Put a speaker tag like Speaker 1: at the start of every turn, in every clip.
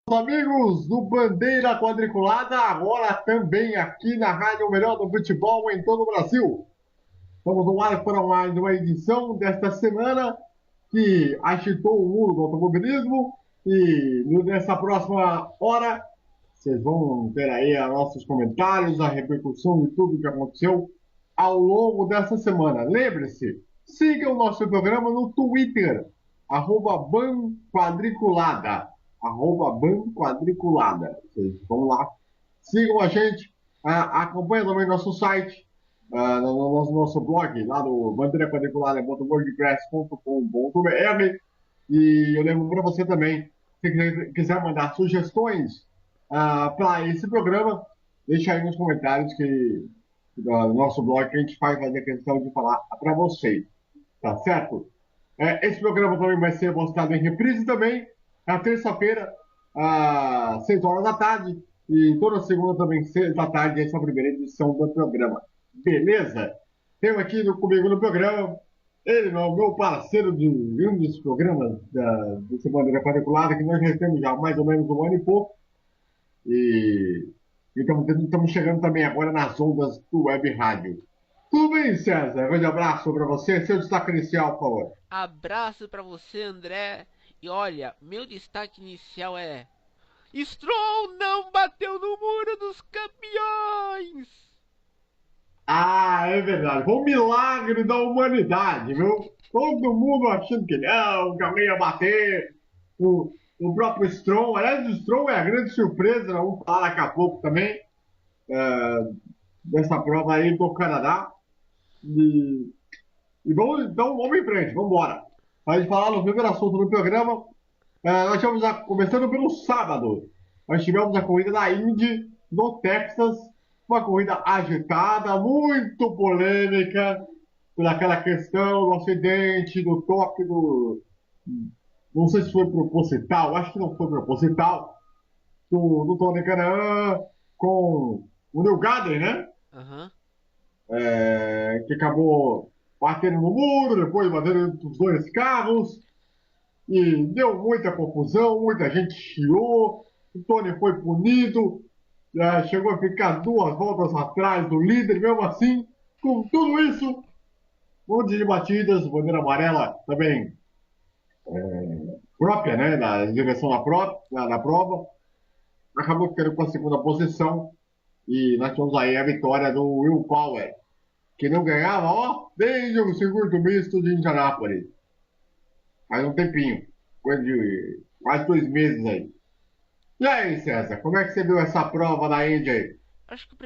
Speaker 1: Amigos do Bandeira Quadriculada, agora também aqui na Rádio Melhor do Futebol em todo o Brasil. Estamos no ar para mais uma edição desta semana que agitou o mundo do automobilismo e nessa próxima hora vocês vão ter aí nossos comentários, a repercussão de tudo que aconteceu ao longo dessa semana. Lembre-se, siga o nosso programa no Twitter, @banquadriculada @banquadriculada. Vocês vão lá, sigam a gente, acompanhem também nosso site, no nosso blog, lá no bandeiraquadriculada.wordpress.com.br. E eu lembro para você também, se quiser mandar sugestões para esse programa, deixa aí nos comentários do nosso blog que a gente vai fazer questão de falar para vocês. Tá certo? Esse programa também vai ser mostrado em reprise também, na terça-feira, às 6 horas da tarde, e toda segunda também, 6 da tarde, essa é a primeira edição do programa. Beleza? Tenho aqui comigo no programa, ele, meu parceiro de um dos programas desse Bandeira Quadriculada, que nós já temos já há mais ou menos um ano e pouco, e estamos chegando também agora nas ondas do Web Rádio. Tudo bem, César? Um grande abraço para você. Seu destaque inicial, por favor.
Speaker 2: Abraço pra você, André. E olha, meu destaque inicial é: Stroll não bateu no muro dos campeões!
Speaker 1: É verdade. Foi um milagre da humanidade, viu? Todo mundo achando que alguém ia bater. O próprio Stroll. Aliás, o Stroll é a grande surpresa, nós vamos falar daqui a pouco também, é, dessa prova aí do Canadá. E, vamos, então, vamos em frente, vamos embora. Para a gente falar no primeiro assunto do programa, nós tivemos começando pelo sábado. Nós tivemos a corrida da Indy no Texas, uma corrida agitada, muito polêmica, por aquela questão do acidente, do toque do. Não sei se foi proposital, acho que não foi proposital, do Tony Kanaan com o Neil Gaden, né?
Speaker 2: Aham.
Speaker 1: Que acabou batendo no muro, depois batendo entre os dois carros. E deu muita confusão, muita gente chiou, o Tony foi punido, chegou a ficar 2 voltas atrás do líder, mesmo assim, com tudo isso, um monte de batidas, bandeira amarela também própria, né, da direção da prova, acabou ficando com a segunda posição e nós tivemos aí a vitória do Will Power, que não ganhava, ó, desde o circuito misto de Indianápolis, faz um tempinho, coisa de quase 2 meses aí. E aí, César, como é que você viu essa prova da Indy aí?
Speaker 2: Acho que a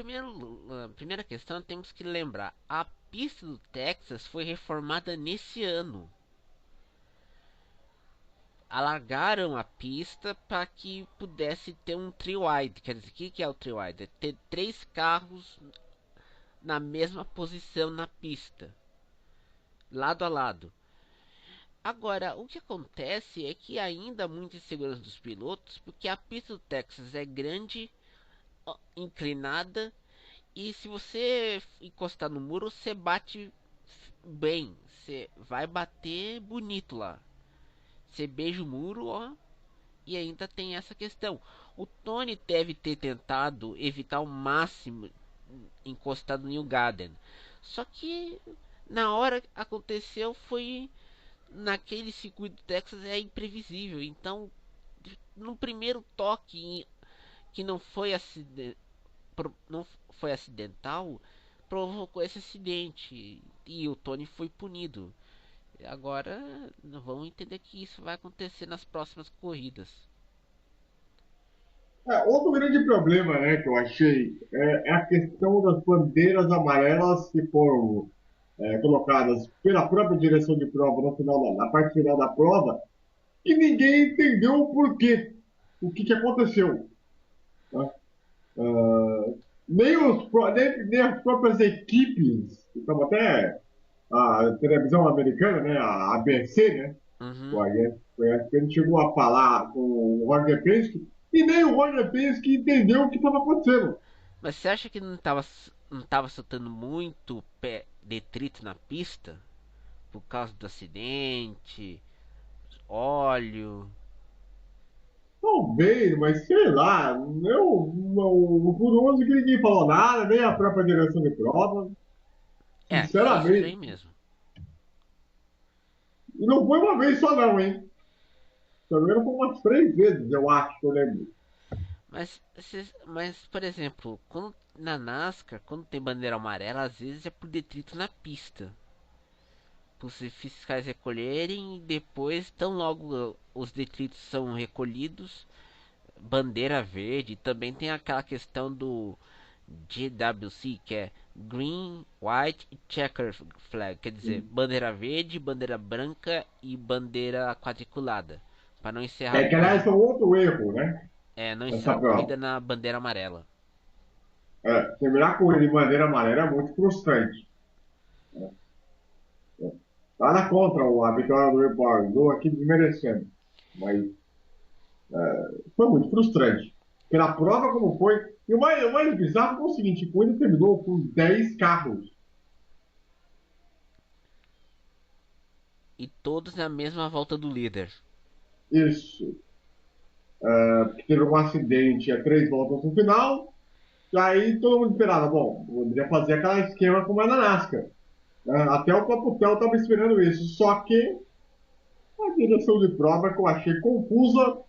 Speaker 2: primeira questão temos que lembrar: a pista do Texas foi reformada nesse ano. Alargaram a pista para que pudesse ter um three-wide. Quer dizer, o que é o three-wide? É ter três carros na mesma posição na pista, lado a lado. Agora, o que acontece é que ainda há muita insegurança dos pilotos, porque a pista do Texas é grande, inclinada, e se você encostar no muro, você bate bem, você vai bater bonito lá. Você beija o muro, ó, e ainda tem essa questão. O Tony deve ter tentado evitar ao máximo encostar no New Garden. Só que na hora que aconteceu foi naquele circuito do Texas é imprevisível. Então, no primeiro toque que não foi acidental, provocou esse acidente e o Tony foi punido. Agora vamos entender que isso vai acontecer nas próximas corridas.
Speaker 1: Outro grande problema, né, que eu achei é a questão das bandeiras amarelas que foram colocadas pela própria direção de prova no final na parte final da prova e ninguém entendeu o porquê, o que aconteceu. Né? Nem as próprias equipes, estava até a televisão americana, né, a ABC, né,
Speaker 2: Uhum.
Speaker 1: o ESPN chegou a falar com o Roger Penske e nem o Roger Penske entendeu o que estava acontecendo.
Speaker 2: Mas você acha que não tava soltando muito detrito na pista por causa do acidente, óleo?
Speaker 1: talvez, mas sei lá, o curioso é que ninguém falou nada, nem a própria direção de prova,
Speaker 2: Isso é
Speaker 1: sinceramente.
Speaker 2: estranho mesmo.
Speaker 1: E não foi uma vez só não, hein? Também não foi umas 3 vezes, eu acho que eu lembro.
Speaker 2: Mas, por exemplo, na NASCAR, quando tem bandeira amarela, às vezes é por detrito na pista. Para os fiscais recolherem e depois, tão logo os detritos são recolhidos, bandeira verde. Também tem aquela questão do GWC, que é Green, White e Checker Flag, quer dizer, bandeira verde, bandeira branca e bandeira quadriculada, para não encerrar a
Speaker 1: É que, aliás,
Speaker 2: corrida.
Speaker 1: é outro erro, né?
Speaker 2: Não
Speaker 1: Essa
Speaker 2: encerrar a corrida
Speaker 1: prova.
Speaker 2: na bandeira amarela.
Speaker 1: Terminar a corrida de maneira amarela é muito frustrante. Nada contra a vitória do Epoch, estou aqui desmerecendo. Mas foi muito frustrante. Pela prova como foi. E o mais bizarro foi o seguinte: a corrida terminou com 10 carros.
Speaker 2: E todos na mesma volta do líder.
Speaker 1: Isso. Porque teve um acidente a 3 voltas no final. E aí todo mundo esperava, bom, poderia fazer aquele esquema como é na NASCAR. Até o próprio Theo estava esperando isso. Só que a direção de prova que eu achei confusa,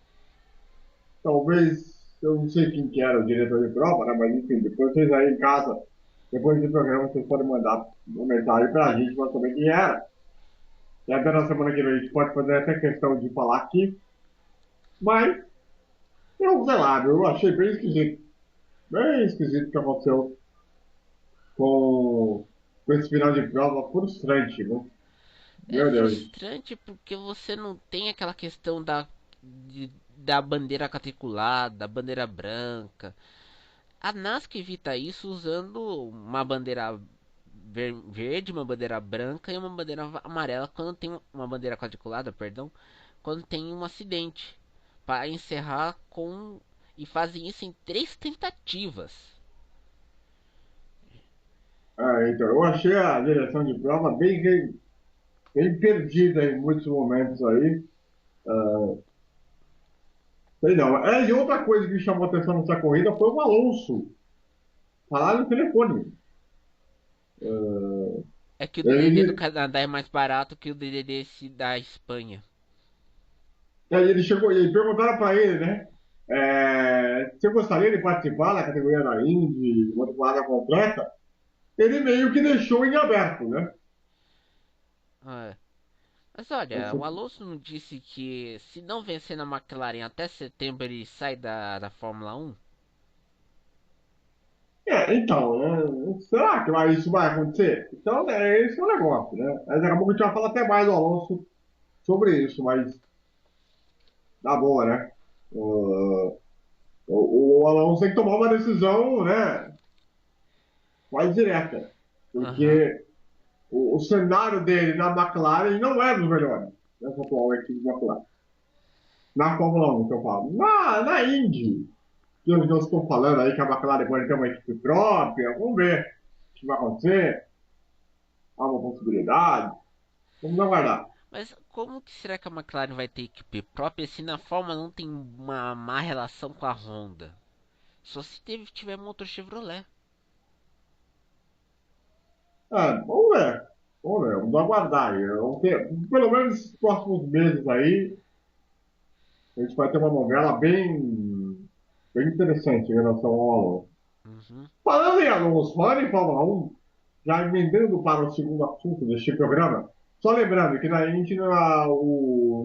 Speaker 1: talvez, eu não sei quem que era o diretor de prova, né? Mas enfim, depois vocês aí em casa, depois do programa, vocês podem mandar um comentário para a gente para saber quem era. E até na semana que vem a gente pode fazer até questão de falar aqui. Mas, eu sei lá, eu achei bem esquisito o que aconteceu com, com esse final de prova frustrante, né?
Speaker 2: É
Speaker 1: Meu Deus.
Speaker 2: frustrante porque você não tem aquela questão da bandeira quadriculada, da bandeira branca. A NASCAR evita isso usando uma bandeira verde, uma bandeira branca e uma bandeira amarela quando tem uma bandeira quadriculada, perdão, quando tem um acidente, para encerrar com e fazem isso em 3 tentativas.
Speaker 1: Então, eu achei a direção de prova bem perdida em muitos momentos aí. Sei não. E outra coisa que me chamou a atenção nessa corrida foi o Alonso falar no telefone.
Speaker 2: É que o DDD do
Speaker 1: Ele,
Speaker 2: Canadá é mais barato que o DDD da Espanha.
Speaker 1: aí ele chegou e perguntaram para ele, né? Se eu gostaria de participar da categoria da Indy, uma temporada completa, ele meio que deixou em aberto, né?
Speaker 2: Ah, mas olha, o Alonso não disse que se não vencer na McLaren até setembro ele sai da Fórmula 1?
Speaker 1: Então, será que isso vai acontecer? Então, esse é o negócio, né? Mas daqui a pouco a gente vai falar até mais do Alonso sobre isso, mas na boa, né? Uh, o Alonso tem que tomar uma decisão, né? Mais direta,
Speaker 2: Aham.
Speaker 1: porque o cenário dele na McLaren não é dos melhores, nessa atual equipe de McLaren. Na Fórmula 1, que eu falo. Na Indy, que eu estou falando aí que a McLaren pode ter uma equipe própria, vamos ver o que vai acontecer, há uma possibilidade, vamos aguardar.
Speaker 2: Mas como que será que a McLaren vai ter equipe própria se na Fórmula 1 tem uma má relação com a Honda? Só se tiver motor Chevrolet.
Speaker 1: Vamos ver, vamos aguardar aí. Pelo menos nos próximos meses aí, a gente vai ter uma novela bem interessante em relação ao Alonso.
Speaker 2: Uhum.
Speaker 1: Falando em Alonso, falando em Fórmula 1, já emendando para o segundo assunto deste programa, só lembrando que na Indy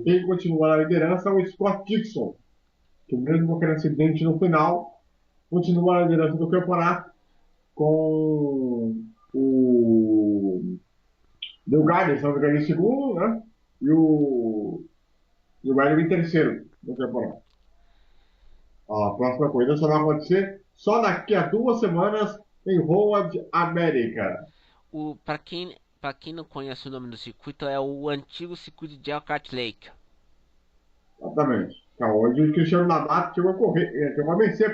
Speaker 1: quem continua na liderança é o Scott Dixon, que mesmo com aquele acidente no final, continua na liderança do campeonato com o Deu Gardner, se não me engano, em segundo, né? E o Riley em terceiro no campeonato. A próxima corrida só vai acontecer só daqui a 2 semanas em Road America.
Speaker 2: Para quem não conhece o nome do circuito, é o antigo circuito de Elkhart Lake.
Speaker 1: Exatamente. Que é onde o Cristiano Ronaldo chegou a correr, chegou a vencer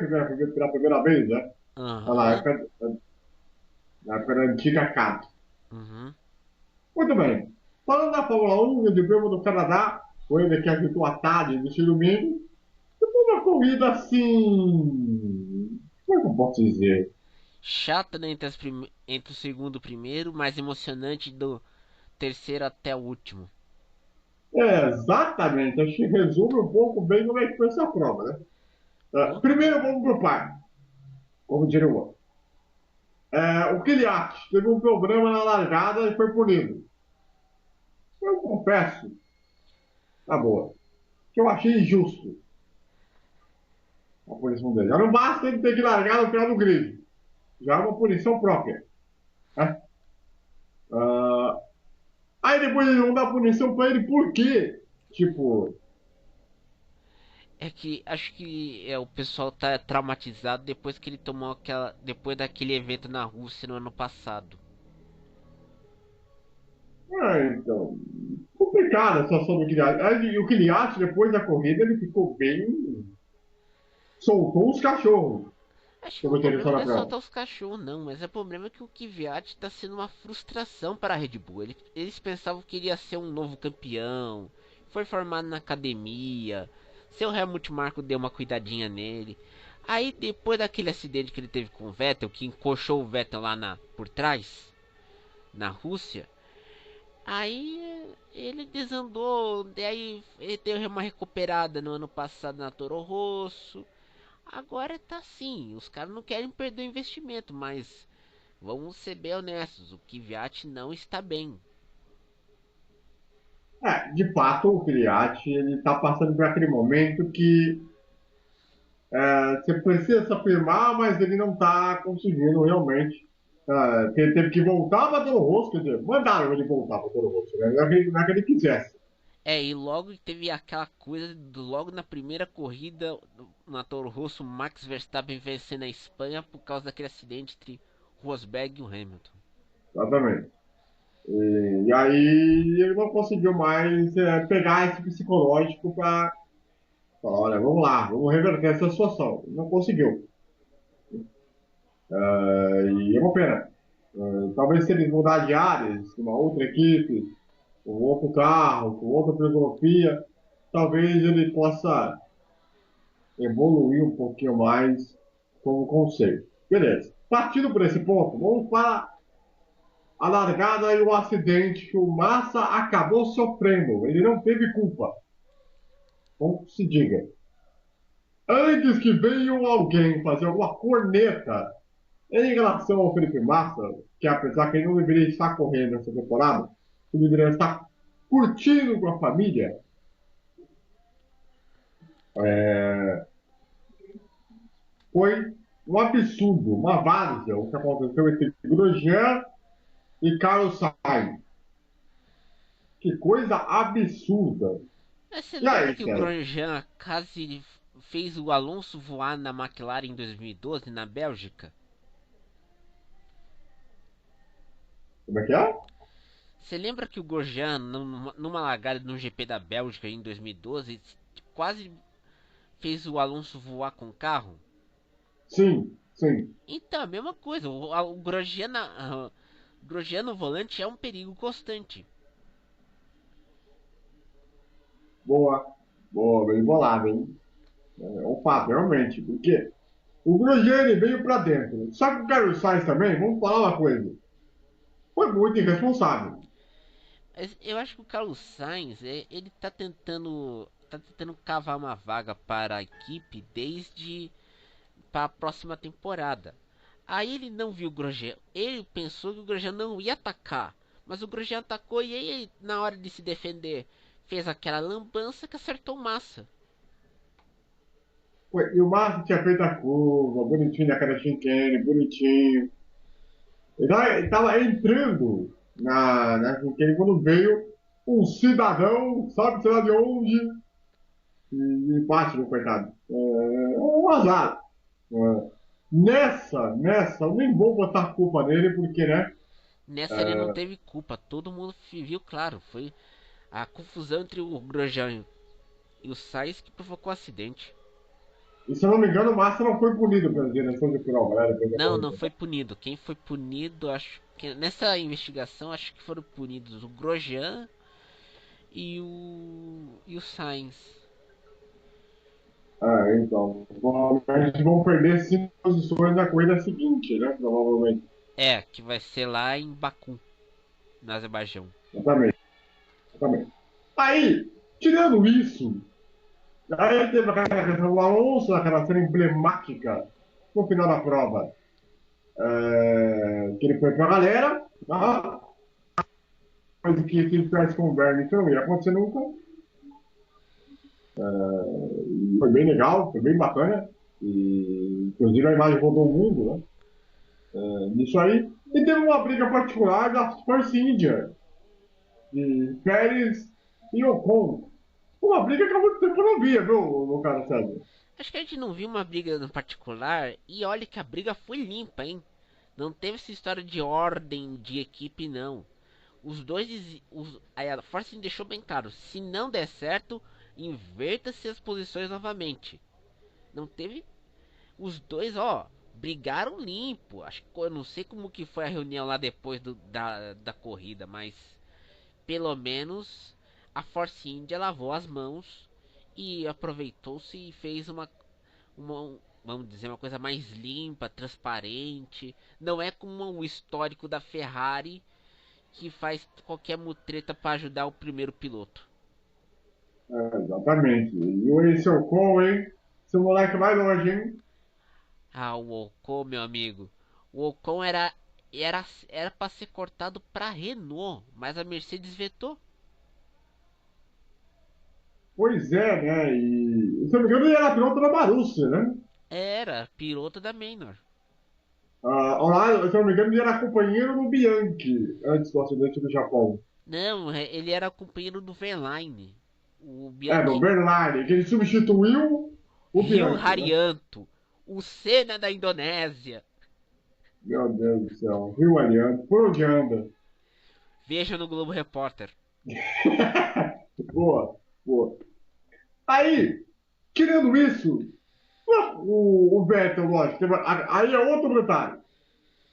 Speaker 1: pela primeira vez, né? Lá
Speaker 2: Aham.
Speaker 1: na época da antiga CAT.
Speaker 2: Uhum.
Speaker 1: Muito bem. Falando da Fórmula 1, o de prêmio do Canadá, corrida que agitou a tarde deste domingo, corrida assim. Como é que eu posso dizer?
Speaker 2: Chata, né, entre o segundo e o primeiro, mais emocionante do terceiro até o último.
Speaker 1: Exatamente, acho que resume um pouco bem como é que foi essa prova, né?
Speaker 2: Pô,
Speaker 1: Primeiro vamos pro par, como diria o outro. O Kvyat teve um problema na largada e foi punido. Eu confesso, na boa, que eu achei injusto a punição dele. Já não basta ele ter que largar no final do grid. Já é uma punição própria. Né? Ah, aí depois eles vão dar punição pra ele por quê? Tipo,
Speaker 2: é que acho que o pessoal tá traumatizado depois que ele tomou depois daquele evento na Rússia no ano passado.
Speaker 1: então, complicada a situação do Kvyat. E o Kvyat, depois da corrida, ele ficou bem. Soltou os cachorros
Speaker 2: Acho que o
Speaker 1: sobre o
Speaker 2: problema
Speaker 1: território
Speaker 2: não
Speaker 1: da
Speaker 2: é
Speaker 1: prova.
Speaker 2: soltar os cachorros, não, mas o problema é que o Kvyat está sendo uma frustração para a Red Bull. Eles pensavam que iria ser um novo campeão, foi formado na academia, seu Helmut Marko deu uma cuidadinha nele. Aí depois daquele acidente que ele teve com o Vettel, que encoxou o Vettel lá por trás, na Rússia, aí ele desandou, daí ele deu uma recuperada no ano passado na Toro Rosso. Agora tá assim, os caras não querem perder o investimento, mas vamos ser bem honestos, o Kvyat não está bem.
Speaker 1: De fato, o Kvyat ele está passando por aquele momento que você precisa se afirmar, mas ele não está conseguindo realmente. Ele teve que voltar para Toro Rosso, quer dizer, mandaram ele voltar para Toro Rosso, né? Não é que ele quisesse.
Speaker 2: E logo teve aquela coisa, logo na primeira corrida na Toro Rosso, Max Verstappen vencendo a Espanha por causa daquele acidente entre Rosberg e o Hamilton.
Speaker 1: Exatamente. E aí ele não conseguiu mais pegar esse psicológico para falar, olha, vamos lá, vamos reverter essa situação. Não conseguiu. E é uma pena. Talvez se eles mudar de áreas, uma outra equipe, com outro carro, com outra filosofia, talvez ele possa evoluir um pouquinho mais como conceito. Beleza. Partindo por esse ponto, vamos para a largada e o acidente que o Massa acabou sofrendo. Ele não teve culpa. Como se diga. Antes que veio alguém fazer alguma corneta em relação ao Felipe Massa, que apesar que ele não deveria estar correndo essa temporada, ele deveria estar curtindo com a família, é, foi um absurdo, uma várzea, o que aconteceu entre Grosjean e Carlos Sainz. Que coisa absurda.
Speaker 2: Mas você
Speaker 1: E
Speaker 2: lembra
Speaker 1: aí,
Speaker 2: que o
Speaker 1: cara?
Speaker 2: Grosjean quase fez o Alonso voar na McLaren em 2012 na Bélgica?
Speaker 1: Como é que é?
Speaker 2: Você lembra que o Grosjean, numa largada no GP da Bélgica em 2012, quase fez o Alonso voar com o carro?
Speaker 1: Sim, sim.
Speaker 2: Então, a mesma coisa. O Grosjean, Grosjean no volante é um perigo constante.
Speaker 1: Boa. Boa, bem bolado, hein? É um fato, realmente. Porque o Grosjean ele veio para dentro. Só que o Carlos Sainz também, vamos falar uma coisa. Foi muito irresponsável.
Speaker 2: Mas eu acho que o Carlos Sainz, ele tá tentando cavar uma vaga para a equipe desde para a próxima temporada. Aí ele não viu o Grosjean. Ele pensou que o Grosjean não ia atacar. Mas o Grosjean atacou e aí, na hora de se defender, fez aquela lambança que acertou Massa.
Speaker 1: E o Massa tinha feito a curva, bonitinho na cara chicane, bonitinho. Ele estava entrando na chicane quando veio um cidadão, sabe-se lá de onde, e bate no coitado. Um azar. É, nessa, eu nem vou botar a culpa nele, porque, né?
Speaker 2: Nessa ele não teve culpa. Todo mundo viu, claro. Foi a confusão entre o Grosjean e o Sainz que provocou o acidente.
Speaker 1: E se eu não me engano, o Massa não foi punido pela direção de prova, né? Depois da
Speaker 2: Não, não
Speaker 1: corrida.
Speaker 2: foi punido. Quem foi punido, acho que nessa investigação, acho que foram punidos o Grosjean e o Sainz.
Speaker 1: Então, provavelmente vão perder 5 posições na corrida seguinte, né? Provavelmente.
Speaker 2: Que vai ser lá em Baku, no Azerbaijão.
Speaker 1: Exatamente, exatamente. Aí, tirando isso, aí teve aquela questão do Alonso, aquela cena emblemática no final da prova, que ele foi pra galera, tá? Coisa que se ele tivesse com o Bernie, isso não ia acontecer nunca. Foi bem legal, foi bem bacana. E, inclusive, a imagem rodou o mundo, né? Nisso aí. E teve uma briga particular da Force India, de Pérez e Ocon. Uma briga que há muito tempo eu não via, viu, meu cara César?
Speaker 2: Acho que a gente não viu uma briga no particular e olha que a briga foi limpa, hein? Não teve essa história de ordem de equipe, não. Os dois, aí a Force deixou bem claro, se não der certo, inverta-se as posições novamente. Não teve, os dois, ó, brigaram limpo. Acho que eu não sei como que foi a reunião lá depois da corrida, mas pelo menos a Force India lavou as mãos e aproveitou-se e fez vamos dizer, uma coisa mais limpa, transparente. Não é como o histórico da Ferrari que faz qualquer mutreta para ajudar o primeiro piloto.
Speaker 1: Exatamente. E esse Ocon, hein? Esse moleque vai longe, hein?
Speaker 2: Ah, o Ocon, meu amigo. O Ocon era para ser cortado para Renault, mas a Mercedes vetou.
Speaker 1: Pois é, né? E, se eu não me engano, ele era piloto da Marussia, né?
Speaker 2: Era piloto da Manor.
Speaker 1: Lá, se eu não me engano, ele era companheiro do Bianchi antes do acidente do Japão.
Speaker 2: Não, ele era companheiro do Verlaine. O
Speaker 1: No
Speaker 2: Bianchi,
Speaker 1: Bernardi, que ele substituiu o
Speaker 2: Rio
Speaker 1: Bianchi, né?
Speaker 2: Harianto, o Senna da Indonésia.
Speaker 1: Meu Deus do céu. Rio Aliança, por onde anda?
Speaker 2: Veja no Globo Repórter.
Speaker 1: Boa, boa. Aí, tirando isso, o Vettel, lógico, aí é outro detalhe.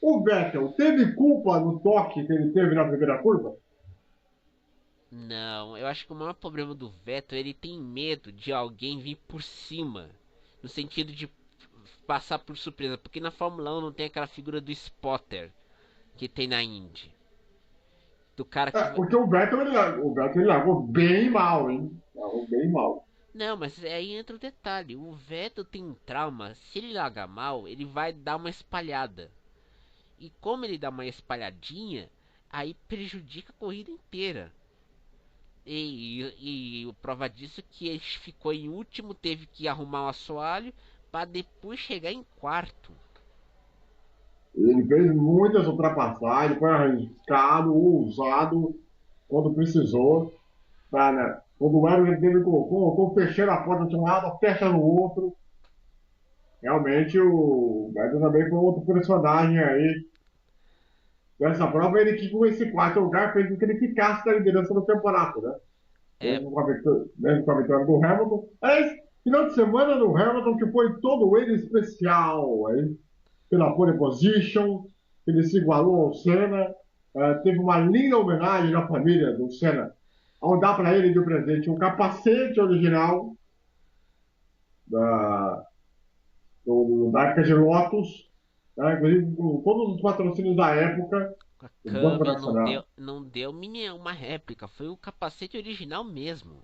Speaker 1: O Vettel teve culpa no toque que ele teve na primeira curva?
Speaker 2: Não, eu acho que o maior problema do Vettel, ele tem medo de alguém vir por cima, no sentido de passar por surpresa, porque na Fórmula 1 não tem aquela figura do spotter que tem na Indy, do cara que
Speaker 1: Porque o Vettel ele largou bem mal, hein? Largou bem mal.
Speaker 2: não, mas aí entra o detalhe, o Vettel tem um trauma, se ele largar mal, ele vai dar uma espalhada. E como ele dá uma espalhadinha, aí prejudica a corrida inteira. E prova disso que ele ficou em último, teve que arrumar o assoalho para depois chegar em quarto.
Speaker 1: Ele fez muitas ultrapassagens, foi arriscado, ousado, quando precisou. Tá, né? Quando o Everton teve colocou fechando a porta de um lado, fecha no outro. Realmente o Vettel também foi outro personagem aí. Nessa prova, ele que com esse quarto lugar fez com que ele ficasse na liderança do campeonato, né?
Speaker 2: É,
Speaker 1: Mesmo com a vitória do Hamilton. Aliás, final de semana do Hamilton que foi todo ele especial, hein? Pela pole position, ele se igualou ao Senna, teve uma linda homenagem na família do Senna, ao dar para ele de presente um capacete original da, da época de Lotus, né? Inclusive com todos os patrocínios da época,
Speaker 2: com a
Speaker 1: o Banco
Speaker 2: câmera não deu,
Speaker 1: Nacional.
Speaker 2: não deu uma réplica, foi o capacete original mesmo.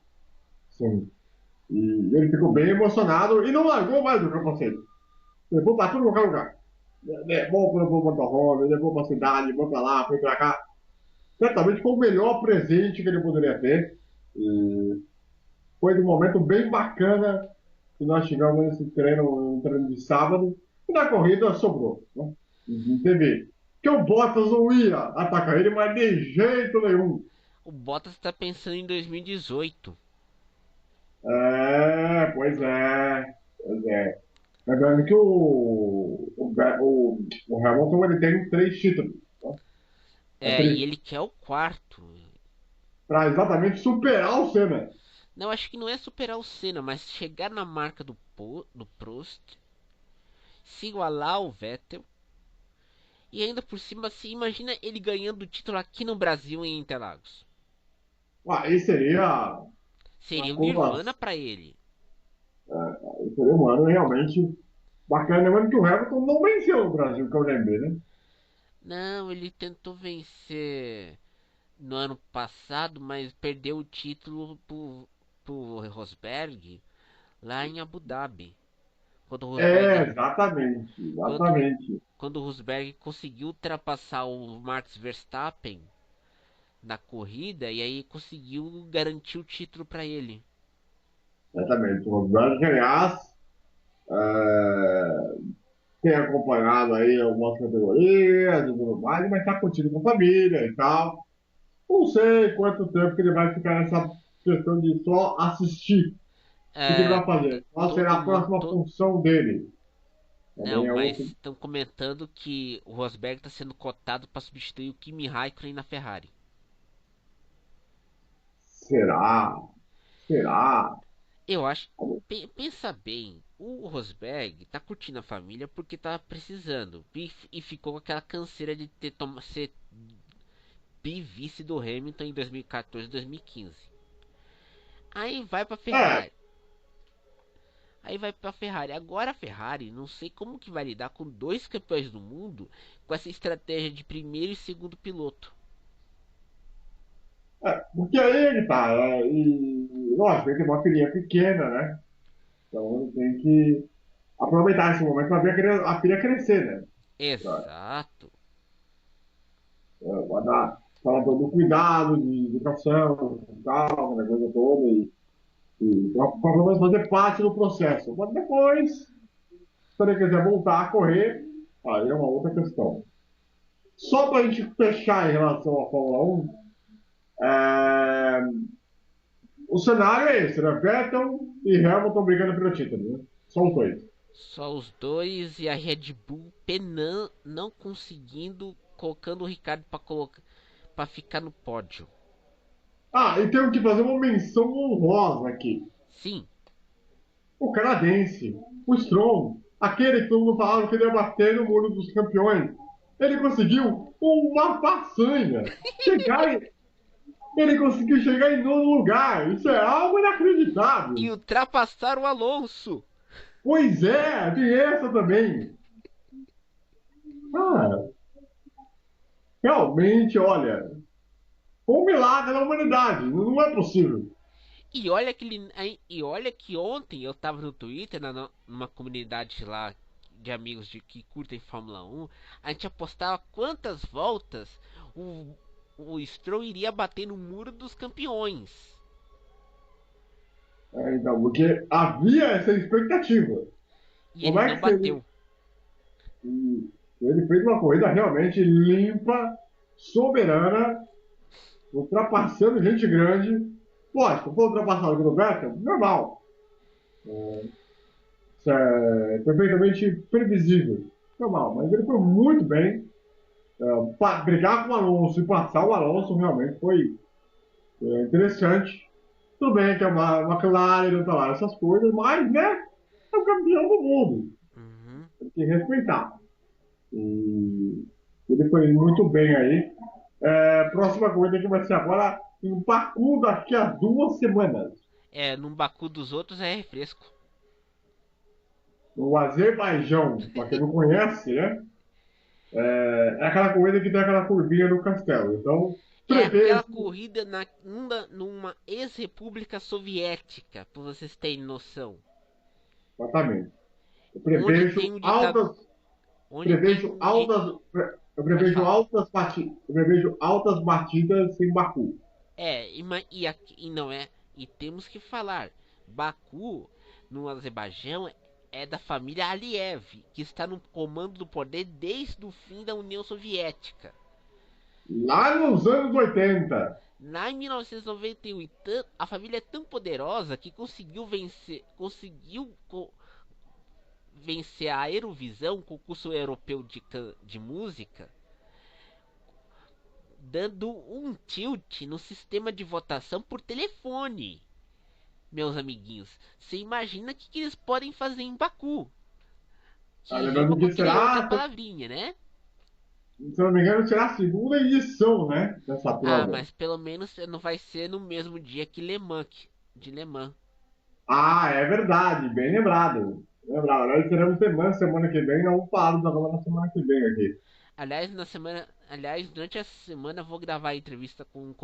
Speaker 1: Sim. E ele ficou bem emocionado e não largou mais o capacete. Levou para tudo qualquer lugar. Levou para o motorhome, levou para a cidade, levou para lá, foi para cá. Certamente foi o melhor presente que ele poderia ter. E foi um momento bem bacana que nós tivemos nesse treino, um treino de sábado. E na corrida sobrou, né? Em TV. Que o Bottas não ia atacar ele, mas de jeito nenhum.
Speaker 2: O Bottas está pensando em 2018.
Speaker 1: Pois é. Pois é. Lembrando que o Hamilton ele tem 3 títulos, né?
Speaker 2: E ele quer o quarto.
Speaker 1: Para exatamente superar o Senna.
Speaker 2: Não, acho que não é superar o Senna, mas chegar na marca do Prost, se igualar ao Vettel. E ainda por cima, se imagina ele ganhando o título aqui no Brasil em Interlagos.
Speaker 1: Aí seria
Speaker 2: Seria
Speaker 1: uma
Speaker 2: o
Speaker 1: curva,
Speaker 2: Nirvana para ele.
Speaker 1: Foi um ano realmente bacana. Lembrando que o Hamilton não venceu no Brasil, que eu lembrei, né?
Speaker 2: Não, ele tentou vencer no ano passado, mas perdeu o título pro Rosberg lá em Abu Dhabi. Quando o
Speaker 1: É,
Speaker 2: Rosberg,
Speaker 1: exatamente,
Speaker 2: quando,
Speaker 1: exatamente.
Speaker 2: quando o Rosberg conseguiu ultrapassar o Max Verstappen na corrida e aí conseguiu garantir o título para ele.
Speaker 1: Exatamente. O Rosberg, aliás, tem acompanhado aí algumas categorias e tudo mais, mas está curtindo com a família e tal. Não sei quanto tempo que ele vai ficar nessa questão de só assistir. O que que ele
Speaker 2: É,
Speaker 1: vai fazer? Qual será
Speaker 2: todo
Speaker 1: a
Speaker 2: mundo,
Speaker 1: próxima função dele?
Speaker 2: não,
Speaker 1: Também é
Speaker 2: mas
Speaker 1: outro.
Speaker 2: estão comentando que o Rosberg está sendo cotado para substituir o Kimi Raikkonen na Ferrari.
Speaker 1: Será? Será?
Speaker 2: Eu acho, pensa bem, o Rosberg tá curtindo a família porque tá precisando e ficou com aquela canseira de ser vice do Hamilton em 2014 e 2015. Aí vai pra
Speaker 1: É,
Speaker 2: Ferrari. Aí vai pra Ferrari. Agora a Ferrari, não sei como que vai lidar com dois campeões do mundo com essa estratégia de primeiro e segundo piloto.
Speaker 1: porque aí ele tá. E, lógico, ele tem uma filhinha pequena, né? Então ele tem que aproveitar esse momento para ver a filha crescer, né?
Speaker 2: Exato.
Speaker 1: Vai dar falar todo o cuidado de educação, e tal, aquela coisa toda, e para pelo menos fazer parte do processo. Mas depois, se ele quiser voltar a correr, aí é uma outra questão. Só para a gente fechar em relação à Fórmula 1, é, o cenário é esse, né? Vettel e Hamilton brigando pelo título, né? Só os dois.
Speaker 2: Só os dois e a Red Bull penando, não conseguindo, colocando o Ricardo para ficar no pódio.
Speaker 1: Ah, e tenho que fazer uma menção honrosa aqui.
Speaker 2: Sim,
Speaker 1: O canadense, o Strong, aquele que todo mundo falava que ele ia bater no muro dos campeões. Ele conseguiu uma façanha. Chegar em, ele conseguiu chegar em nono lugar. Isso é algo
Speaker 2: e
Speaker 1: inacreditável.
Speaker 2: ultrapassaram o Alonso.
Speaker 1: Pois é, tem essa também. Ah, realmente, olha, foi um milagre da humanidade. Não é possível.
Speaker 2: E olha que ontem eu tava no Twitter, numa comunidade lá de amigos que curtem Fórmula 1, a gente apostava quantas voltas o, o Stroll iria bater no muro dos campeões.
Speaker 1: Então, porque havia essa expectativa.
Speaker 2: E
Speaker 1: Como
Speaker 2: ele
Speaker 1: é
Speaker 2: não
Speaker 1: que seria?
Speaker 2: bateu.
Speaker 1: E ele fez uma corrida realmente limpa, soberana, ultrapassando gente grande. Lógico, foi ultrapassado pelo Vettel, normal. Isso é perfeitamente previsível. Normal, mas ele foi muito bem. Brigar com o Alonso e passar o Alonso realmente foi interessante. Tudo bem que é uma McLaren, não tá lá essas coisas, mas, né, é o campeão do mundo.
Speaker 2: Uhum.
Speaker 1: Tem que respeitar. E ele foi muito bem aí. Próxima corrida que vai ser agora em Baku daqui a 2 semanas.
Speaker 2: É, num Baku dos outros é refresco.
Speaker 1: No Azerbaijão, para quem não conhece, né? É aquela corrida que tem aquela curvinha no castelo. Então,
Speaker 2: É
Speaker 1: prevejo,
Speaker 2: aquela corrida numa ex-república soviética, pra vocês terem noção.
Speaker 1: exatamente. Eu
Speaker 2: Onde tem
Speaker 1: prevejo
Speaker 2: um ditado,
Speaker 1: altas,
Speaker 2: onde tem
Speaker 1: prevejo
Speaker 2: um di...
Speaker 1: altas, eu
Speaker 2: Pode
Speaker 1: prevejo
Speaker 2: falar.
Speaker 1: altas partidas, eu prevejo altas batidas em Baku.
Speaker 2: É, e não é, e temos que falar, Baku no Azerbaijão é da família Aliyev, que está no comando do poder desde o fim da União Soviética.
Speaker 1: Lá nos anos 80.
Speaker 2: Lá em 1991, a família é tão poderosa que vencer a Eurovisão, concurso europeu de música, dando um tilt no sistema de votação por telefone. Meus amiguinhos, você imagina o que eles podem fazer em Baku, que rima
Speaker 1: Lembrando
Speaker 2: com
Speaker 1: que
Speaker 2: aquele outra
Speaker 1: será,
Speaker 2: palavrinha, né?
Speaker 1: se não me engano, será a segunda edição, né, dessa
Speaker 2: Ah,
Speaker 1: prova.
Speaker 2: mas pelo menos não vai ser no mesmo dia que Le Mans, de Le Mans.
Speaker 1: Ah, é verdade, bem lembrado. Lembrado. Nós teremos semana que vem, não falo agora na semana que vem aqui.
Speaker 2: Aliás, durante essa semana eu vou gravar a entrevista com um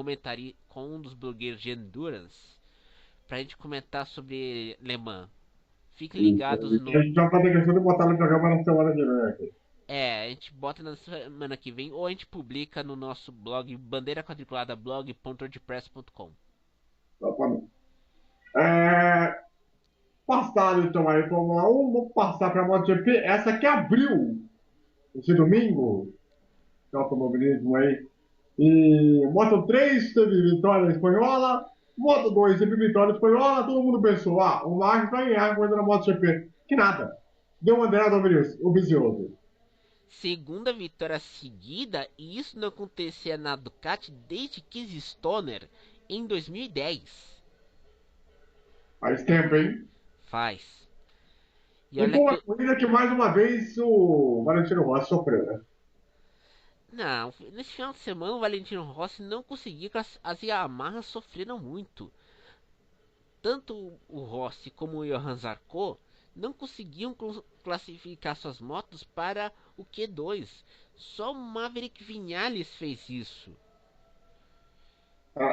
Speaker 2: com um dos blogueiros de Endurance pra gente comentar sobre Le Mans. Fiquem
Speaker 1: Isso.
Speaker 2: ligados
Speaker 1: E a
Speaker 2: no.
Speaker 1: gente vai fazer questão de botar no programa na semana que vem aqui.
Speaker 2: É, a gente bota na semana que vem ou a gente publica no nosso blog bandeira quadriculada blog.wordpress.com.
Speaker 1: Exatamente. É, passado então aí Fórmula 1, vamos passar para a MotoGP. Essa que abriu esse domingo, o automobilismo aí. E Moto 3 teve vitória espanhola, Moto 2 teve vitória espanhola, todo mundo pensou, o Marques vai ganhar a coisa na MotoGP. Que nada. Deu uma André o vicioso.
Speaker 2: Segunda vitória seguida, e isso não acontecia na Ducati desde Keith Stoner em 2010.
Speaker 1: Faz tempo, hein?
Speaker 2: Faz. E
Speaker 1: E
Speaker 2: olha
Speaker 1: foi
Speaker 2: que
Speaker 1: uma corrida que mais uma vez o Valentino Rossi sofreu, né?
Speaker 2: não, nesse final de semana o Valentino Rossi não conseguiu, as Yamahas sofreram muito. Tanto o Rossi como o Johan Zarco não conseguiam classificar suas motos para o Q2. Só o Maverick Vinales fez isso.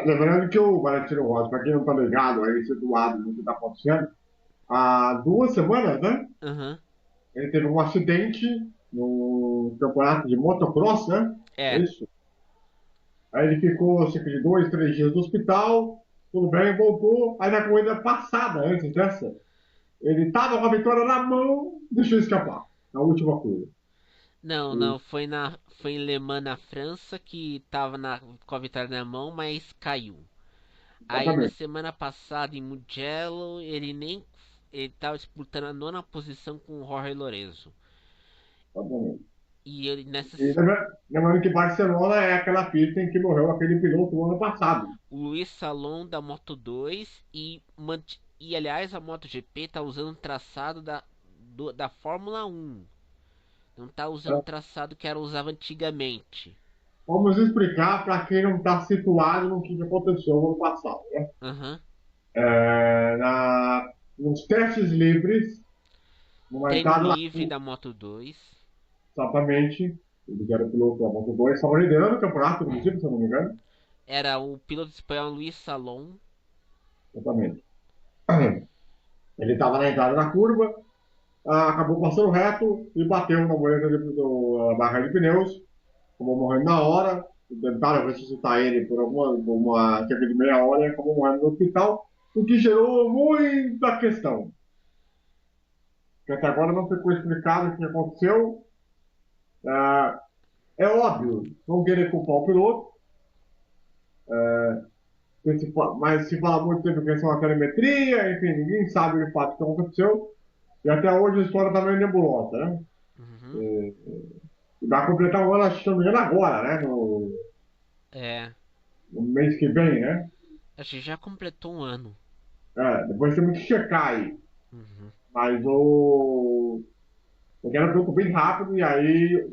Speaker 1: Lembrando que o Valentino Rossi, para quem não está ligado aí, situado no que está acontecendo, há 2 semanas, né?
Speaker 2: Aham.
Speaker 1: Ele teve um acidente no campeonato de motocross, né? É
Speaker 2: É.
Speaker 1: isso? Aí ele ficou cerca de 2, 3 dias no hospital, tudo bem, voltou. Aí na corrida passada, antes dessa, ele estava com a vitória na mão, deixou escapar, na última curva.
Speaker 2: Não,
Speaker 1: E,
Speaker 2: não, foi em Le Mans na França que tava com a vitória na mão, mas caiu. Aí na
Speaker 1: exatamente,
Speaker 2: semana passada em Mugello, ele tava disputando a nona posição com o Jorge Lorenzo.
Speaker 1: exatamente.
Speaker 2: E ele nessa
Speaker 1: E lembrando que Barcelona é aquela pista em que morreu aquele piloto no ano passado.
Speaker 2: o Luiz Salom da Moto 2 e aliás a MotoGP tá usando o traçado da Fórmula 1. Não tá usando o
Speaker 1: Então,
Speaker 2: traçado que era usava antigamente.
Speaker 1: vamos explicar para quem não está situado no que aconteceu no ano passado, né?
Speaker 2: Aham.
Speaker 1: Nos testes livres, numa
Speaker 2: Treino
Speaker 1: entrada na
Speaker 2: livre da Moto 2.
Speaker 1: exatamente, ele que era o piloto da Moto 2, estava liderando o campeonato, inclusive, se eu não me engano.
Speaker 2: Era o piloto espanhol Luiz Salom.
Speaker 1: Exatamente. Ele estava na entrada da curva, acabou passando reto e bateu na mureta da barra de pneus, acabou morrendo na hora. Tentaram ressuscitar ele por uma cerca de meia hora e acabou morrendo no hospital, o que gerou muita questão. Que até agora não ficou explicado o que aconteceu. Ah, É óbvio, não querer culpar o piloto, mas se fala muito tempo questão da telemetria, enfim, ninguém sabe de fato o que aconteceu. E até hoje a história está meio nebulosa, né?
Speaker 2: Uhum.
Speaker 1: E vai completar um ano, acho que se não me engano, agora, né?
Speaker 2: É.
Speaker 1: No mês que vem, né?
Speaker 2: Acho que já completou um ano.
Speaker 1: Depois temos que checar aí.
Speaker 2: Uhum.
Speaker 1: Mas eu quero um bem rápido, e aí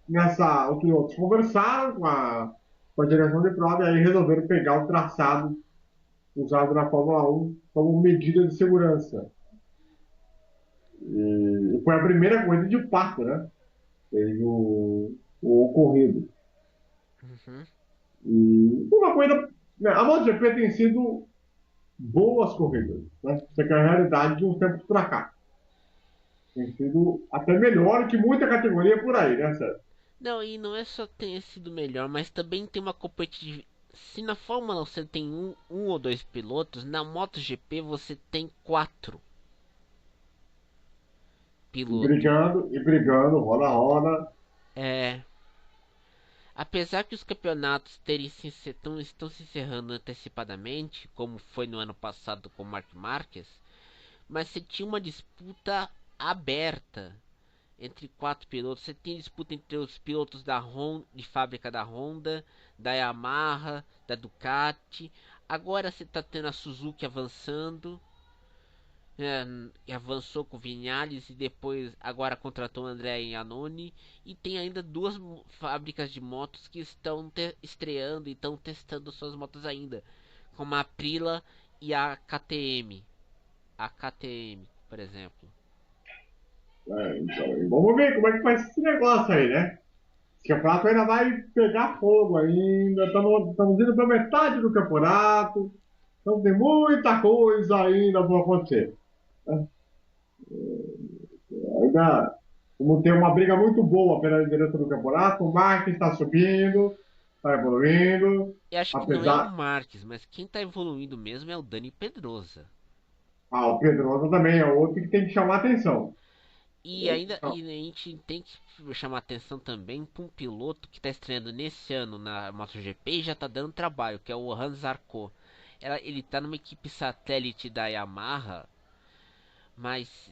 Speaker 1: os pilotos conversaram com a direção de prova e aí resolveram pegar o traçado usado na Fórmula 1 como medida de segurança. E foi a primeira corrida de fato, né? Fez o ocorrido.
Speaker 2: Uhum.
Speaker 1: E foi uma corrida. Né, a MotoGP tem sido boas corridas, né? Isso aqui é a realidade de uns tempos para cá. Tem sido até melhor que muita categoria por aí, né, Sérgio?
Speaker 2: Não, e não é só ter sido melhor, mas também tem uma competitividade. Se na Fórmula 1 você tem um ou dois pilotos, na MotoGP você tem quatro pilotos.
Speaker 1: E brigando, roda a roda.
Speaker 2: É, apesar que os campeonatos estão se encerrando antecipadamente, como foi no ano passado com o Marc Marquez, mas você tinha uma disputa aberta entre quatro pilotos. Você tinha disputa entre os pilotos da Honda, de fábrica da Honda, da Yamaha, da Ducati. Agora você está tendo a Suzuki avançando. Avançou com o Vinales e depois agora contratou o André Iannone. E tem ainda duas fábricas de motos que estão estreando e estão testando suas motos ainda, como a Aprilia e a KTM. a KTM, por exemplo.
Speaker 1: Então, vamos ver como é que vai ser esse negócio aí, né? Esse campeonato ainda vai pegar fogo ainda. Estamos indo para metade do campeonato. Então tem muita coisa ainda para acontecer. Ainda vamos ter uma briga muito boa pela liderança do campeonato. O Marques está subindo, está evoluindo.
Speaker 2: Eu acho que não é o
Speaker 1: Apesar.
Speaker 2: Marques, mas quem tá evoluindo mesmo é o Dani Pedrosa.
Speaker 1: Ah, o Pedrosa também é outro que tem que chamar atenção.
Speaker 2: E ainda e a gente tem que chamar atenção também para um piloto que está estreando nesse ano na MotoGP e já está dando trabalho, que é o Hans Zarco. Ele está numa equipe satélite da Yamaha, mas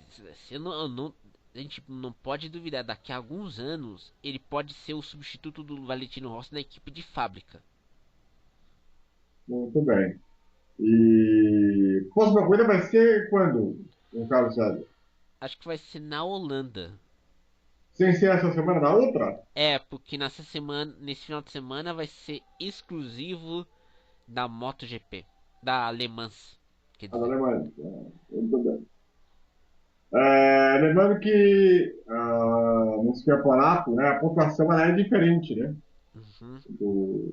Speaker 2: a gente não pode duvidar, daqui a alguns anos ele pode ser o substituto do Valentino Rossi na equipe de fábrica.
Speaker 1: Muito bem. E a próxima corrida vai ser quando, o Carlos César?
Speaker 2: Acho que vai ser na Holanda.
Speaker 1: Sem ser essa semana da outra?
Speaker 2: É, porque nesse final de semana vai ser exclusivo da MotoGP, da Le Mans, quer
Speaker 1: A da
Speaker 2: dizer.
Speaker 1: Alemanha. Muito bem. Lembrando que nesse campeonato, né, a pontuação ela é diferente, né?
Speaker 2: Uhum.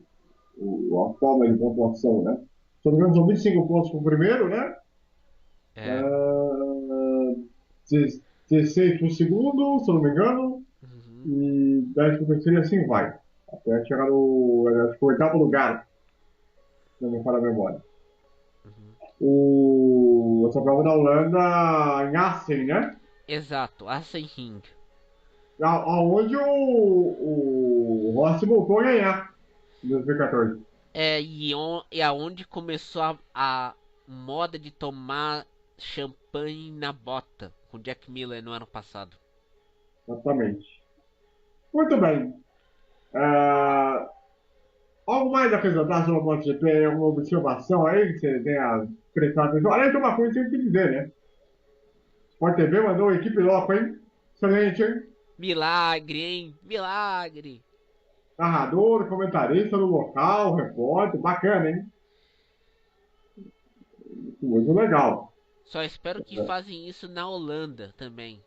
Speaker 1: A forma de pontuação, né? Se não me engano, são 25 pontos para o primeiro, né?
Speaker 2: É.
Speaker 1: Uh, 16 para o segundo, se eu não me engano,
Speaker 2: Uhum.
Speaker 1: e 10 para o terceiro e assim vai. Até chegar no, acho que o oitavo lugar, se não me falha a memória.
Speaker 2: Uhum.
Speaker 1: Essa prova da Holanda em Assen, né?
Speaker 2: Exato, Ring.
Speaker 1: Aonde o Rossi voltou a ganhar em 2014.
Speaker 2: E aonde começou a moda de tomar champanhe na bota com Jack Miller no ano passado.
Speaker 1: Exatamente. Muito bem. Ah, algo mais a acrescentar sobre a MotoGP? Alguma observação aí que você tenha prestado atenção? Além de uma coisa que eu tenho que dizer, né? Sport TV mandou uma equipe louca, hein? Excelente, hein?
Speaker 2: Milagre, hein? Milagre!
Speaker 1: Narrador, comentarista no local, repórter, bacana, hein? Muito legal.
Speaker 2: Só espero que fazem isso na Holanda também.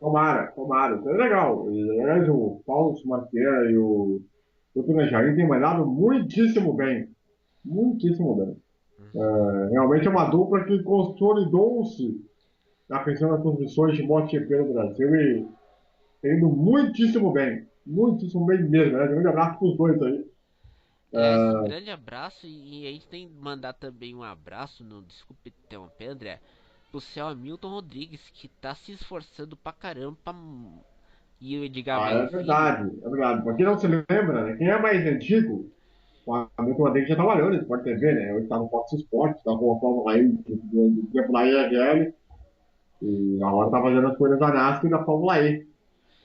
Speaker 1: Tomara, tomara. Isso é legal. E, aliás, o Paulo Schumacher e o Dr. Jair têm mandado muitíssimo bem. Muitíssimo bem.
Speaker 2: Uhum.
Speaker 1: Realmente é uma dupla que consolidou-se na questão das transmissões de MotoGP no Brasil e tem indo muitíssimo bem mesmo, né? Um grande abraço para os dois aí.
Speaker 2: Aliás, um grande abraço e a gente tem que mandar também um abraço, no, desculpe interromper, André, pro seu Hamilton Rodrigues, que tá se esforçando pra caramba e o Edgar
Speaker 1: Ah,
Speaker 2: Melo
Speaker 1: é
Speaker 2: Filho.
Speaker 1: verdade, é verdade. Para quem não se lembra, né? Quem é mais antigo, o Hamilton Rodrigues já trabalhou no Sport TV, né? Ele está no Fox Sports, está com a Fórmula E, do tempo da IRL, e agora está fazendo as coisas da NASCAR e da Fórmula E,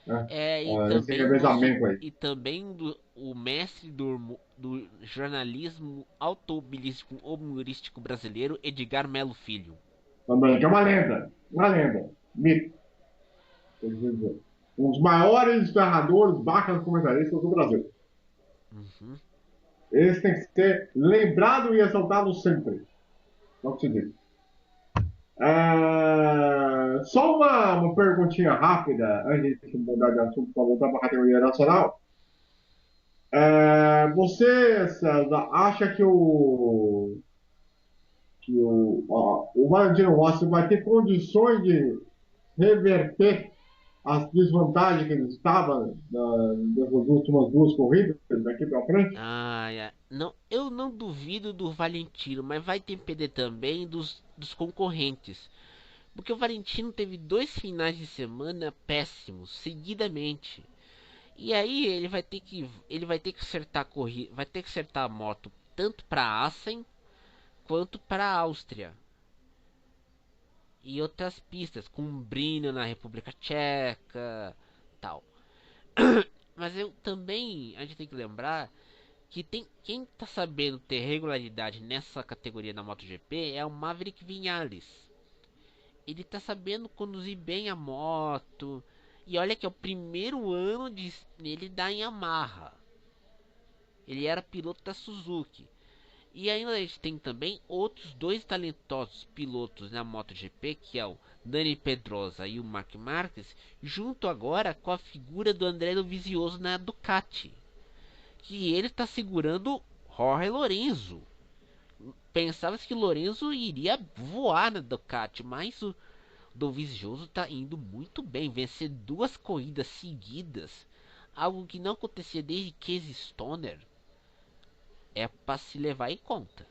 Speaker 1: né? Esse revezamento aí.
Speaker 2: E também o mestre do jornalismo automobilístico humorístico brasileiro, Edgar Melo Filho.
Speaker 1: Também, que é uma lenda, mito, quer dizer. Um dos maiores narradores, barra comentaristas do Brasil.
Speaker 2: Uhum.
Speaker 1: Esse tem que ser lembrado e exaltado sempre. Não se diz. Só uma perguntinha rápida, antes de mudar de assunto para voltar para a categoria nacional. Você, César, acha que o Valentino Rossi vai ter condições de reverter as desvantagens que ele estava nas últimas duas corridas daqui para frente?
Speaker 2: Não, eu não duvido do Valentino, mas vai depender também dos concorrentes. Porque o Valentino teve dois finais de semana péssimos, seguidamente. E aí ele vai ter que acertar a corrida, vai ter que acertar a moto tanto para Assen quanto para a Áustria e outras pistas, com Brno na República Tcheca, tal. Mas eu também a gente tem que lembrar que tem quem tá sabendo ter regularidade nessa categoria da MotoGP é o Maverick Vinales. Ele tá sabendo conduzir bem a moto. E olha que é o primeiro ano dele da Yamaha. Ele era piloto da Suzuki. E ainda a gente tem também outros dois talentosos pilotos na MotoGP, que é o Dani Pedrosa e o Marc Marques, junto agora com a figura do André Dovizioso na Ducati, que ele está segurando Jorge Lorenzo. Pensava-se que Lorenzo iria voar na Ducati, mas o Dovizioso está indo muito bem, vencer duas corridas seguidas, algo que não acontecia desde Casey Stoner, é para se levar em conta.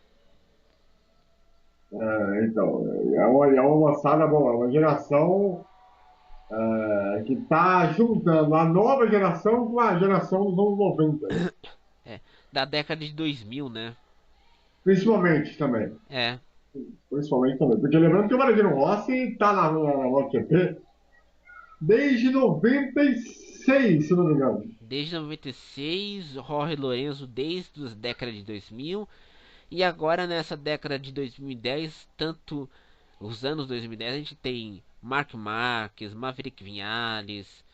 Speaker 1: Então, é uma moçada boa, é uma geração que está juntando a nova geração com a geração dos anos 90, né?
Speaker 2: É, da década de 2000, né?
Speaker 1: Principalmente também.
Speaker 2: É,
Speaker 1: Principalmente também. Porque lembrando que o Valentino Rossi está na MotoGP desde 96, se não me engano.
Speaker 2: desde 96, Jorge Lorenzo desde a década de 2000 e agora nessa década de 2010, tanto os anos 2010 a gente tem Mark Marques, Maverick Vinales,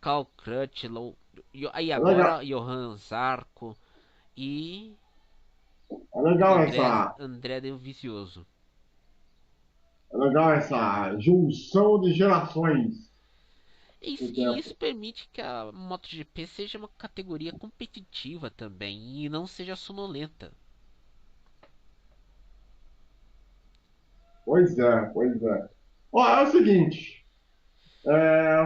Speaker 2: Cal Crutchlow, aí
Speaker 1: É legal,
Speaker 2: agora Johan Zarco e
Speaker 1: é legal essa,
Speaker 2: André Del Vicioso.
Speaker 1: é legal essa junção de gerações do
Speaker 2: E
Speaker 1: tempo.
Speaker 2: isso permite que a MotoGP seja uma categoria competitiva também e não seja sonolenta.
Speaker 1: Pois é, pois é. Ó, é o seguinte,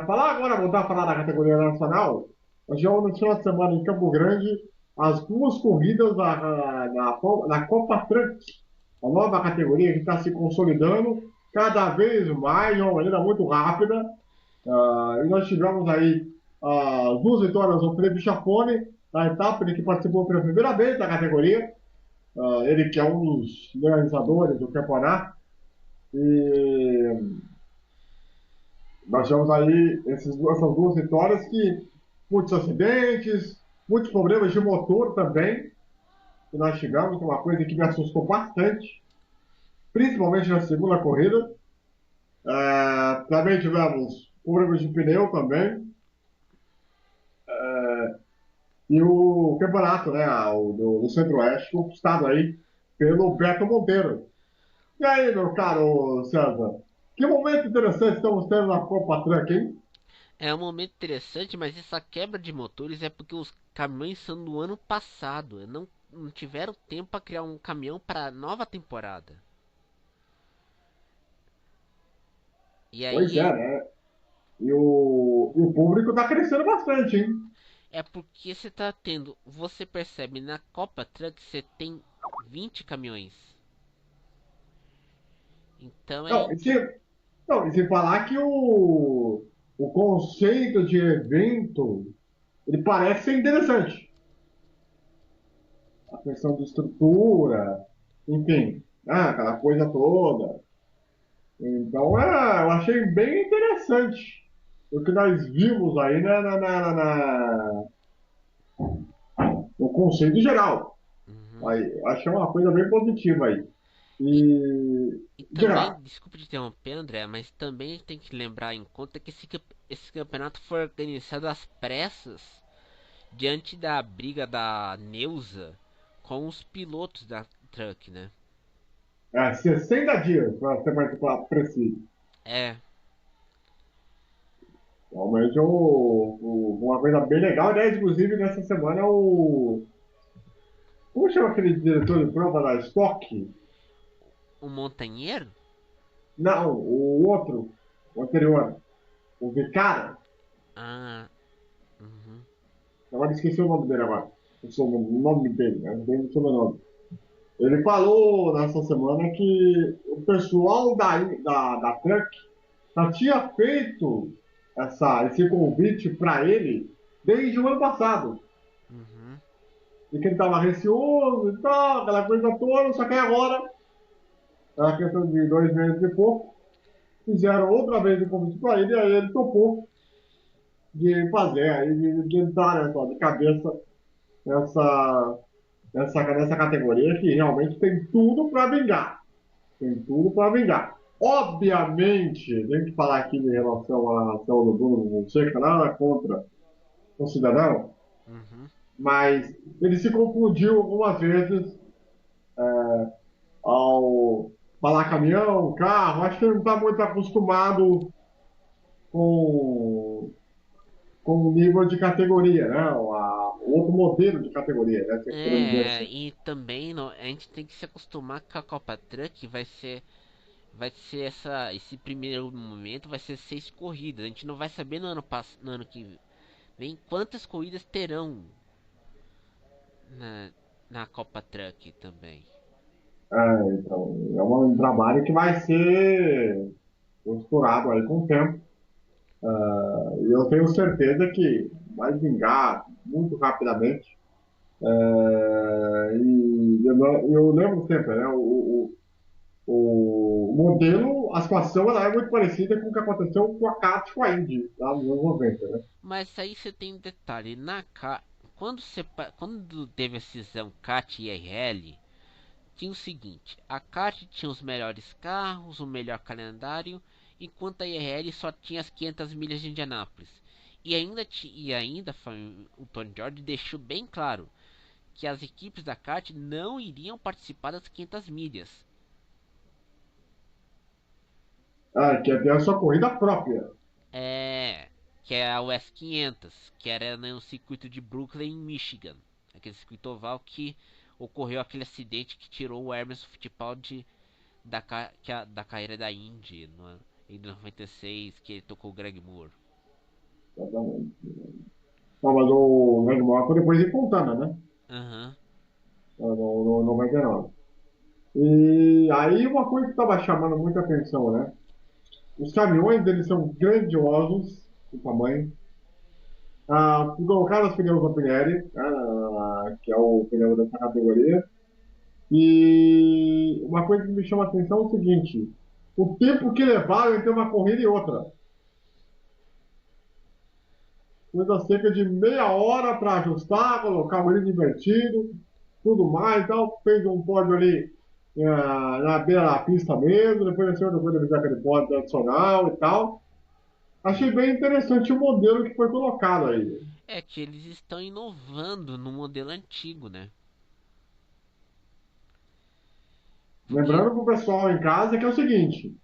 Speaker 1: falar agora, voltar a falar da categoria nacional, nós tivemos no final de semana em Campo Grande as duas corridas da Copa Truck, a nova categoria que está se consolidando cada vez mais de uma maneira muito rápida. E nós tivemos aí as duas vitórias do Felipe Chafone, na etapa em que participou pela primeira vez da categoria, ele que é um dos organizadores do campeonato. E nós tivemos aí essas duas vitórias que muitos acidentes, muitos problemas de motor também, que nós tivemos, que é uma coisa que me assustou bastante, principalmente na segunda corrida. Também tivemos problemas de pneu também. E o campeonato, né, do Centro-Oeste, conquistado aí pelo Beto Monteiro. E aí, meu caro César, que momento interessante estamos tendo na Copa Truck, hein?
Speaker 2: É um momento interessante, mas essa quebra de motores é porque os caminhões são do ano passado. Não tiveram tempo para criar um caminhão para a nova temporada. E
Speaker 1: Pois é,
Speaker 2: aí
Speaker 1: né? E o público está crescendo bastante, hein?
Speaker 2: é porque você tá tendo. Você percebe na Copa Truck você tem 20 caminhões. Então
Speaker 1: Não, não, e sem falar que o conceito de evento, ele parece ser interessante. A questão de estrutura, enfim, né, aquela coisa toda. Então, eu achei bem interessante o que nós vimos aí no conceito geral.
Speaker 2: uhum.
Speaker 1: Aí, eu achei uma coisa bem positiva aí.
Speaker 2: E,
Speaker 1: E,
Speaker 2: e também,
Speaker 1: geral,
Speaker 2: desculpa te interromper, André, mas também tem que lembrar em conta que esse campeonato foi organizado às pressas diante da briga da Neuza com os pilotos da Truck, né?
Speaker 1: 60 dias para ser mais preciso.
Speaker 2: É,
Speaker 1: Realmente uma coisa bem legal. Aliás, inclusive, nessa semana, como chama aquele diretor de prova da Stock?
Speaker 2: o Montanheiro?
Speaker 1: Não, o outro, o anterior, o Vicara.
Speaker 2: Ah, uhum,
Speaker 1: Agora esqueci o nome dele agora. O nome dele, né? Não tem o sobrenome. Ele falou nessa semana que o pessoal da Truck já tinha feito esse convite para ele desde o ano passado.
Speaker 2: uhum.
Speaker 1: E que ele estava receoso e tal, aquela coisa toda, só que agora, na questão de 2 meses e pouco, fizeram outra vez o convite para ele, e aí ele topou de fazer, aí de entrar de cabeça nessa, nessa categoria que realmente tem tudo para vingar. Tem tudo para vingar. Obviamente, tem que falar aqui em relação à ação do Bruno Fonseca, nada contra o cidadão,
Speaker 2: Uhum.
Speaker 1: mas ele se confundiu algumas vezes ao falar caminhão, carro. Acho que ele não está muito acostumado com, com o nível de categoria, né? O outro modelo de categoria, né? Se podemos dizer
Speaker 2: É,
Speaker 1: assim.
Speaker 2: e também a gente tem que se acostumar com a Copa Truck vai ser esse primeiro momento vai ser 6 corridas. A gente não vai saber no ano que vem quantas corridas terão na, na Copa Truck também.
Speaker 1: Então, é um trabalho que vai ser costurado aí com o tempo. E eu tenho certeza que vai vingar muito rapidamente. Eu lembro sempre, né? O modelo, a situação ela é muito parecida com o que aconteceu com a Cat com a Indy, lá nos anos 90, né?
Speaker 2: Mas aí você tem um detalhe, quando teve a cisão CAT e IRL, tinha o seguinte, a CAT tinha os melhores carros, o melhor calendário, enquanto a IRL só tinha as 500 milhas de Indianápolis. O Tony George deixou bem claro que as equipes da CAT não iriam participar das 500 milhas.
Speaker 1: Que é ter a sua corrida própria.
Speaker 2: É, que é a US 500, que era no circuito de Brooklyn, Michigan. Aquele circuito oval que ocorreu aquele acidente que tirou o Emerson Fittipaldi da carreira da Indy em 96, que ele tocou o Greg Moore.
Speaker 1: Exatamente. Não, mas o Greg Moore foi depois em Fontana, né?
Speaker 2: Aham.
Speaker 1: No 99. E aí uma coisa que estava chamando muita atenção, né? Os caminhões, eles são grandiosos, o tamanho. Colocaram os pneus da Pirelli, que é o pneu dessa categoria. E uma coisa que me chama a atenção é o seguinte: o tempo que levaram entre uma corrida e outra. Coisa cerca de meia hora para ajustar, colocar o óleo invertido, tudo mais, tal. Fez um pódio ali na beira da pista mesmo, depois a segunda coisa fez aquele pódio tradicional e tal. Achei bem interessante o modelo que foi colocado aí.
Speaker 2: É que eles estão inovando no modelo antigo, né? Porque
Speaker 1: Lembrando para o pessoal em casa que é o seguinte: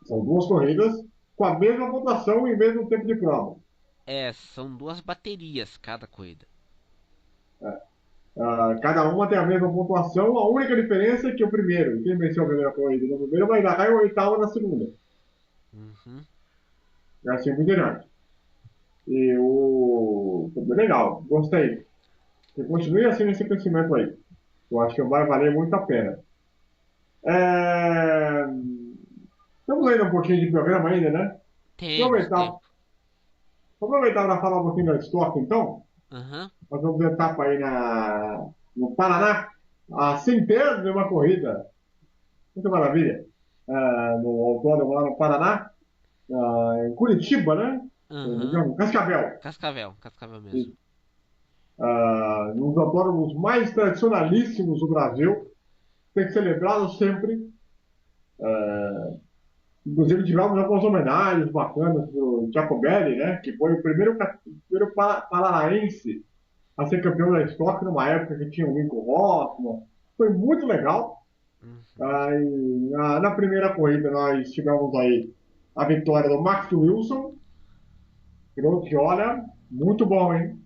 Speaker 1: são duas corridas com a mesma pontuação e mesmo tempo de prova.
Speaker 2: são duas baterias cada corrida.
Speaker 1: Cada uma tem a mesma pontuação, a única diferença é que o primeiro, quem venceu a primeira corrida no primeiro, vai dar o oitavo na segunda.
Speaker 2: Uhum.
Speaker 1: Eu achei muito interessante. Foi bem legal, gostei. E continue assim nesse crescimento aí. Eu acho que vai valer muito a pena. É... Estamos ainda um pouquinho de programa ainda, né?
Speaker 2: Temos
Speaker 1: Aproveitar,
Speaker 2: tempo.
Speaker 1: aproveitar para falar um pouquinho da estoque, então.
Speaker 2: Aham.
Speaker 1: Nós vamos ter etapa aí no Paraná, a centésima de uma corrida. Muito maravilha. No autódromo lá no Paraná, em Curitiba, né?
Speaker 2: Aham.
Speaker 1: Cascavel.
Speaker 2: Cascavel, Cascavel mesmo.
Speaker 1: Isso. Um dos autódromos mais tradicionalíssimos do Brasil. Tem que celebrá-lo sempre. Inclusive, tivemos algumas homenagens bacanas do Jacobelli, né? Que foi o primeiro paranaense a ser campeão da Stock numa época que tinha o Lincoln Hoffman. Foi muito legal.
Speaker 2: Uhum.
Speaker 1: Na primeira corrida, nós tivemos aí a vitória do Max Wilson, piloto que, olha, muito bom, hein?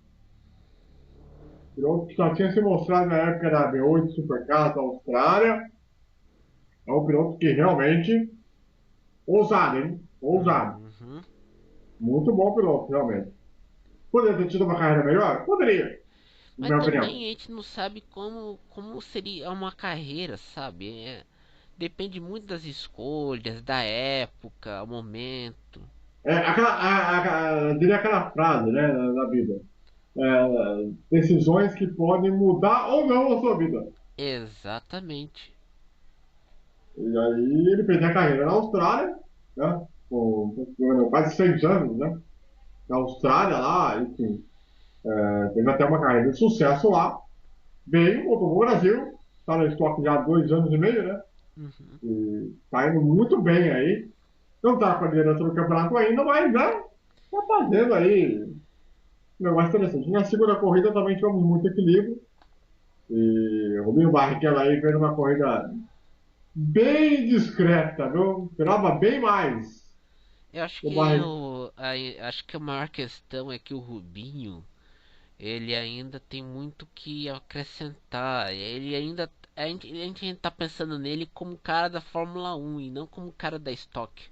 Speaker 1: Piloto que só tinha se mostrado na época da V8 Supercars da Austrália. É um piloto que realmente ousado, hein? Ousado.
Speaker 2: Uhum.
Speaker 1: Muito bom piloto, realmente. Poderia ter tido uma carreira melhor? Poderia, na
Speaker 2: Mas
Speaker 1: minha opinião.
Speaker 2: também a gente não sabe como seria uma carreira, sabe? Depende muito das escolhas, da época, o momento.
Speaker 1: Eu diria aquela frase, né, da vida. Decisões que podem mudar ou não a sua vida.
Speaker 2: Exatamente.
Speaker 1: E aí ele fez a carreira na Austrália, né? Com quase 6 anos, né? Na Austrália lá, enfim. Teve até uma carreira de sucesso lá. Veio, voltou para o Brasil, está na estoque já há 2 anos e meio, né?
Speaker 2: Uhum.
Speaker 1: E está indo muito bem aí. Não está com a liderança do campeonato ainda, mas né, está fazendo aí um negócio interessante. Na segunda corrida também tivemos muito equilíbrio. E o Rubinho Barrichello aí fez uma corrida bem discreta, viu? Esperava bem mais.
Speaker 2: Eu acho
Speaker 1: O
Speaker 2: que
Speaker 1: Barrichello,
Speaker 2: acho que a maior questão é que o Rubinho, ele ainda tem muito que acrescentar. A gente tá pensando nele como cara da Fórmula 1 e não como cara da Stock.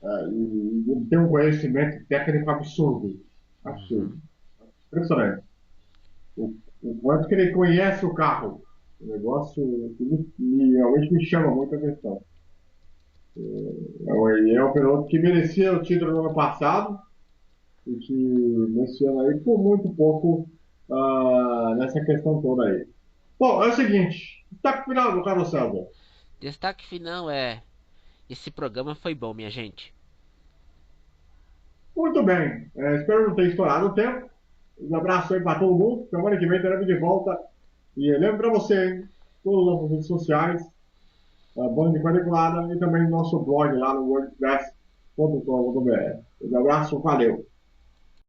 Speaker 1: ele tem um conhecimento técnico absurdo. Absurdo.
Speaker 2: Uhum.
Speaker 1: Impressionante. O quanto que ele conhece o carro. O negócio realmente me chama muito a atenção. Ele é um piloto que merecia o título no ano passado e que nesse ano aí, por muito pouco, nessa questão toda aí. Bom, é o seguinte, tá final do Carlos César.
Speaker 2: Destaque final é: esse programa foi bom, minha gente.
Speaker 1: Muito bem, espero não ter estourado o tempo. Um abraço aí para todo mundo. Semana que vem estaremos de volta. E lembro para você, hein, todas as nossas redes sociais, a Banda de Quadriculada e também nosso blog lá no wordpress.com.br. Um abraço, valeu!